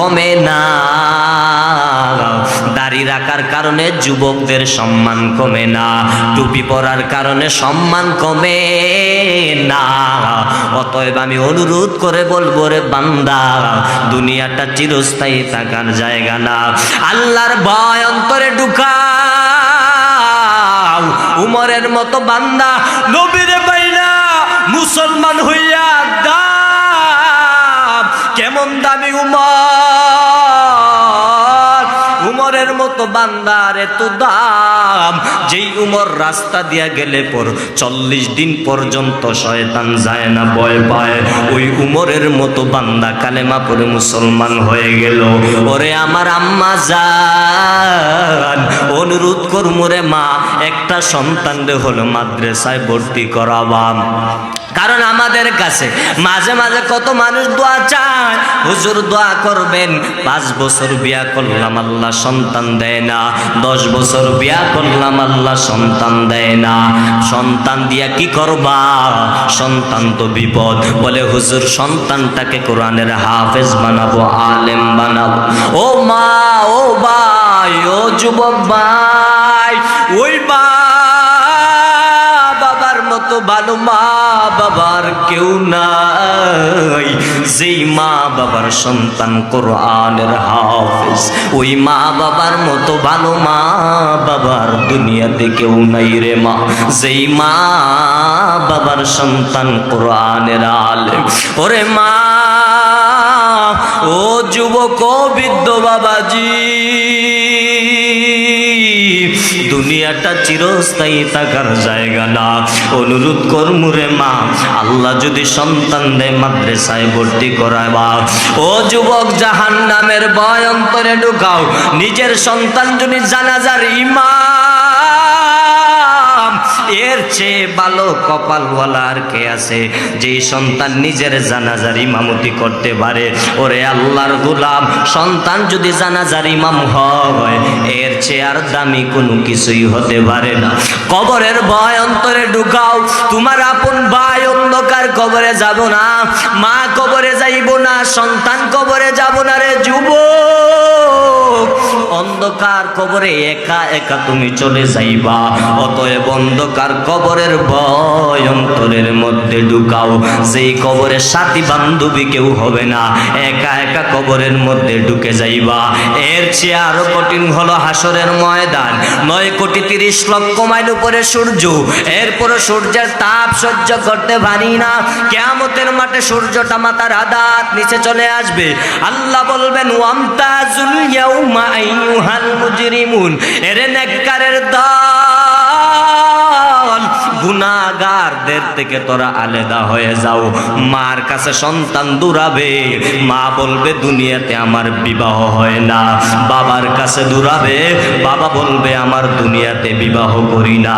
কমে না। দাড়ি রাখার কারণে যুবকদের সম্মান কমে না, টুপি পরার কারণে সম্মান কমে না। অতএব আমি অনুরোধ করে বলবো, রে বান্দা, দুনিয়াটা চিরস্থায়ী থাকার জায়গা না। আল্লাহর ভয় অন্তরে ঢুকাও। উমরের মতো বান্দা নবীরে পাইনা মুসলমান হইয়া দাম কেমন দামি উমরের মতো বান্দার এত দাম, যেই উমর রাস্তা দিয়া গেলে পর 40 দিন পর্যন্ত শয়তান যায় না, ভয় পায়। ওই উমরের মতো বান্দা কালেমা পড়ে মুসলমান হয়ে গেল। ওরে আমার আম্মা জান, অনুরোধ করমু রে মা, একটা সন্তান রে হলো মাদ্রাসায় ভর্তি করাবাম। কারণ আমাদের কাছে মাঝে মাঝে কত মানুষ দোয়া চায়, হুজুর দোয়া করবেন। 5 বছর বিয়া করলাম আল্লাহ সন্তান দেয় না, 10 বছর বিয়া করলাম আল্লাহ সন্তান দেয় না। সন্তান দিয়া কি করবা? সন্তান তো বিপদ। বলে হুজুর সন্তানটাকে কোরআনের হাফেজ বানাবো, আলেম বানাবো। ও মা, ও ভাই, ও যুবক ভাই, ওই বাবার মতো ভালো মা বাবার কেউ নাই। যেই মা বাবার সন্তান কোরআনের হাফেজ, ওই মা বাবার মতো ভালো মা বাবার দুনিয়াতে কেউ নাই রে মা। যেই মা বাবার সন্তান কোরআনের আলেম। ওরে মা, ও যুবক, ও বৃদ্ধ বাবাজি, দুনিয়াটা চিরস্থায়ী থাকার জায়গা না। অনুরোধ করমু রে মা, আল্লাহ যদি সন্তান দেয় মাদ্রাসায় ভর্তি করাবা। ও যুবক, জাহান্নামের ভয় অন্তরে ঢুকাও। নিজের সন্তান যদি জানাজার ইমাম, এর চেয়ে ভালো কপালওয়ালা আর কে আছে যে সন্তান নিজের জানাজার ইমামতি করতে পারে? ওরে আল্লাহর গোলাম, সন্তান যদি জানাজার ইমাম হয়, এর চেয়ে আর দামি কোনো কিছুই হতে পারে না। কবরের ভয় অন্তরে ঢুকাও। তোমার আপন ভাই অন্ধকার কবরে যাব না, মা কবরে যাইব না, সন্তান কবরে যাব না রে যুবক। অন্ধকার কবরে একা একা তুমি চলে যাইবা। অতএব অন্ধকার কবরের ভয় অন্তরের মধ্যে ঢুকাও। যেই কবরে সাথী বান্ধবী কেউ হবে না, একা একা কবরের মধ্যে ঢুকে যাইবা। এর চেয়ে আরো কঠিন হলো হাসরের ময়দান। 9,30,00,000 মাইল উপরে সূর্য, এরপরে সূর্যের তাপ সহ্য করতে পারি না। কিয়ামতের মাঠে সূর্যটা মাথার আঘাত নিচে চলে আসবে। আল্লাহ বলবেন, ওয়ামতাজুল ইয়াউমা আইয়ুহাল মুজরিমুন। এরে নেককারের দল, গুনাহগারদের থেকে তোরা আলাদা হয়ে যাও। মার কাছে সন্তান দৌড়াবে, মা বলবে দুনিয়াতে আমার বিবাহ হয় না। বাবার কাছে দৌড়াবে, বাবা বলবে আমার দুনিয়াতে বিবাহ করি না।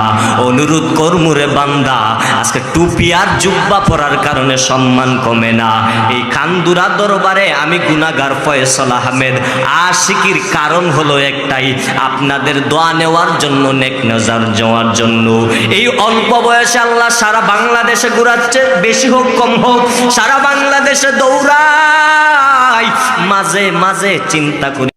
অনুরোধ করমু রে বান্দা, আজকে টুপি আর জুব্বা পরার কারণে সম্মান কমে না। এই খানদুরা দরবারে আমি গুনাহগার ফয়সাল আহমেদ আশিকির কারণ হলো একটাই, আপনাদের দোয়া নেওয়ার জন্য, নেক নজর যাওয়ার জন্য। এই অল্প বয়সে আল্লাহ সারা বাংলাদেশে ঘুরাচ্ছে, বেশি হোক কম হোক সারা বাংলাদেশে দৌড়াই। মাঝে মাঝে চিন্তা করি